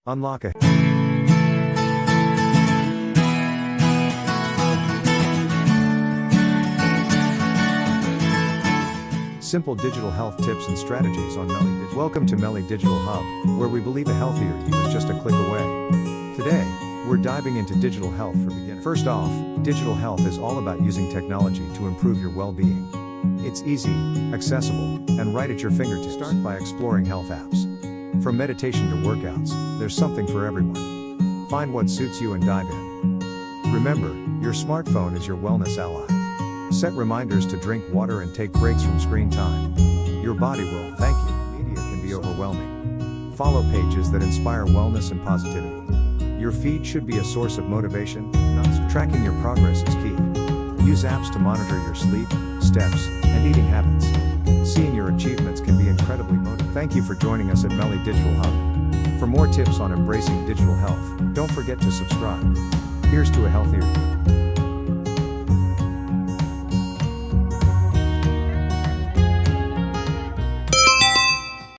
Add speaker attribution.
Speaker 1: Unlock a simple digital health tips and strategies on Melly Digital. Welcome to Melly Digital Hub, where we believe a healthier you is just a click away. Today, we're diving into digital health for beginners. First off, digital health is all about using technology to improve your well-being. It's easy, accessible, and right at your fingertips. Start by exploring health apps. From meditation to workouts, there's something for everyone. Find what suits you and dive in. Remember, your smartphone is your wellness ally. Set reminders to drink water and take breaks from screen time. Your body will thank you. Media can be overwhelming. Follow pages that inspire wellness and positivity. Your feed should be a source of motivation, not stress. Tracking your progress is key. Use apps to monitor your sleep, steps, and eating habits. Seeing your achievements can be incredibly motivating. Thank you for joining us at Melly Digital Hub. For more tips on embracing digital health, don't forget to subscribe. Here's to a healthier you.